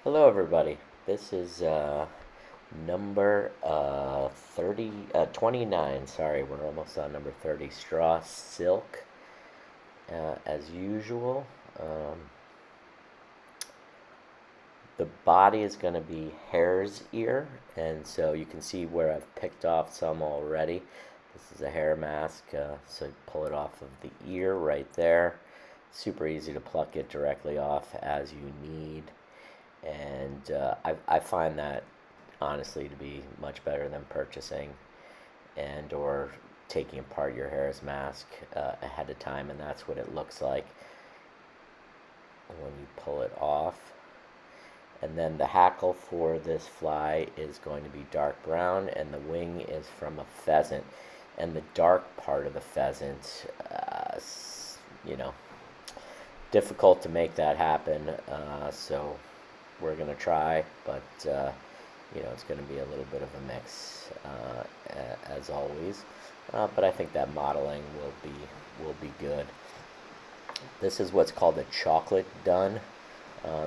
Hello, everybody. This is number 29. Sorry, we're almost on number 30. Straw silk, as usual. Um, the body is going to be hare's ear, and so you can see where I've picked off some already. This is a hair mask, so you pull it off of the ear right there. Super easy to pluck it directly off as you need. And I find that honestly to be much better than purchasing and or taking apart your hair's mask ahead of time, and that's what it looks like when you pull it off. And then the hackle for this fly is going to be dark brown, and the wing is from a pheasant. And the dark part of the pheasant, you know, difficult to make that happen. So we're going to try, but it's going to be a little bit of a mix as always. But I think that modeling will be good. This is what's called a chocolate dun.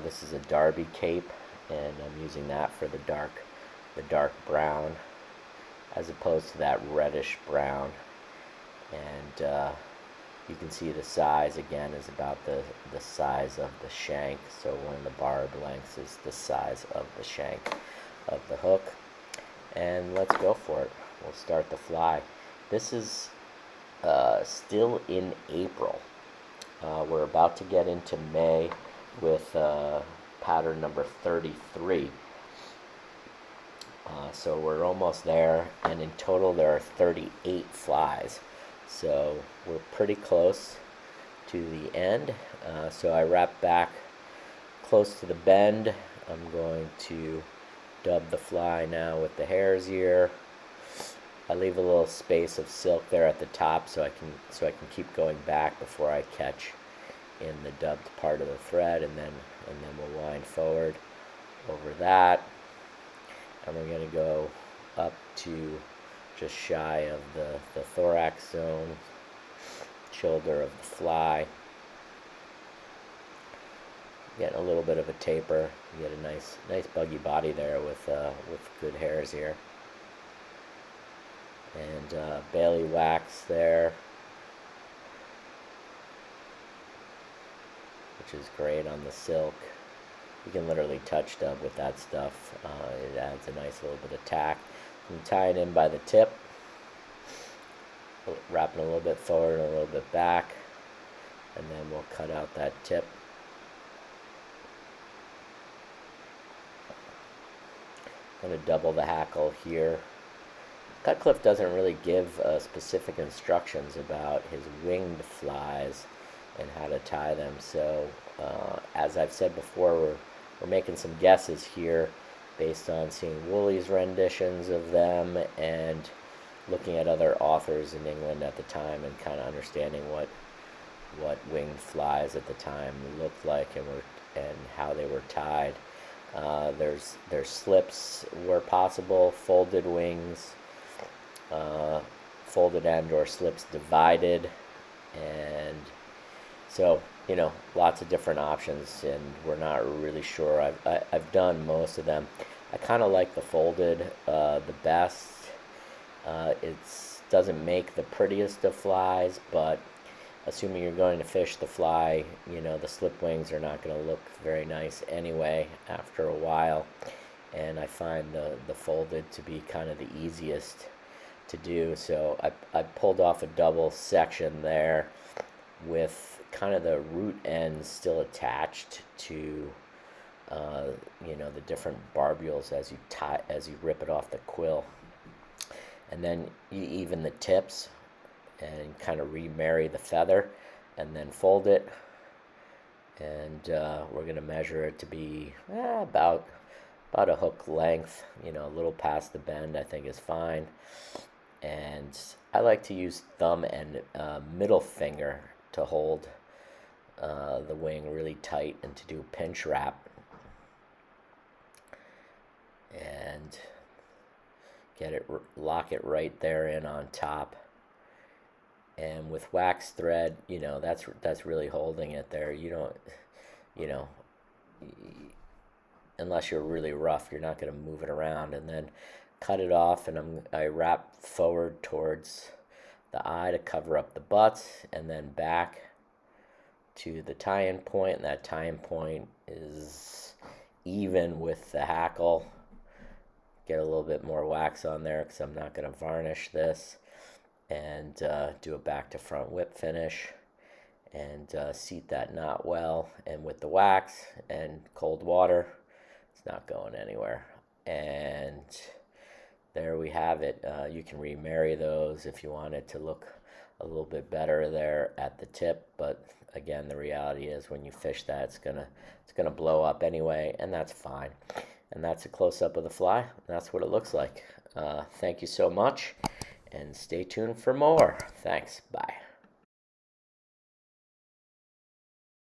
This is a Derby cape, and I'm using that for the dark brown, as opposed to that reddish brown. And you can see the size again is about the size of the shank. So one of the barb lengths is the size of the shank of the hook. And let's go for it. We'll start the fly. This is still in April. We're about to get into May with pattern number 33. So we're almost there, and in total there are 38 flies. So we're pretty close to the end. So I wrap back close to the bend. I'm going to dub the fly now with the hare's ear. I leave a little space of silk there at the top so I can keep going back before I catch in the dubbed part of the thread, and then we'll wind forward over that, and we're going to go up to just shy of the thorax zone, shoulder of the fly. Getting a little bit of a taper. You get a nice buggy body there with good hairs here, and Bailey wax there, which is great on the silk. You can literally touch dub with that stuff. It adds a nice little bit of tack. You can tie it in by the tip, wrapping a little bit forward and a little bit back, and then we'll cut out that tip. I'm going to double the hackle here. Cutcliffe doesn't really give specific instructions about his winged flies and how to tie them. So, as I've said before, we're making some guesses here based on seeing Woolley's renditions of them and looking at other authors in England at the time and kind of understanding what winged flies at the time looked like and how they were tied. There's slips where possible, folded wings, folded and or slips divided, and so lots of different options, and we're not really sure. I've done most of them. I kind of like the folded the best. It doesn't make the prettiest of flies, but assuming you're going to fish the fly, the slip wings are not going to look very nice anyway after a while. And I find the folded to be kind of the easiest to do. So I pulled off a double section there with kind of the root ends still attached to the different barbules as you rip it off the quill. And then you even the tips and kind of remarry the feather, and then fold it. And we're going to measure it to be about a hook length, a little past the bend I think is fine. And I like to use thumb and middle finger to hold the wing really tight and to do pinch wrap. And lock it right there in on top. And with wax thread, that's really holding it there. You don't, unless you're really rough, you're not going to move it around. And then cut it off, and I wrap forward towards the eye to cover up the butts, and then back to the tie-in point, and that tie-in point is even with the hackle. Get a little bit more wax on there because I'm not going to varnish this, and do a back to front whip finish, and seat that knot well. And with the wax and cold water, it's not going anywhere. And there we have it. You can remarry those if you want it to look a little bit better there at the tip, but again, the reality is when you fish that, it's gonna blow up anyway, and that's fine. And that's a close-up of the fly. That's what it looks like. Thank you so much, and stay tuned for more. Thanks. Bye.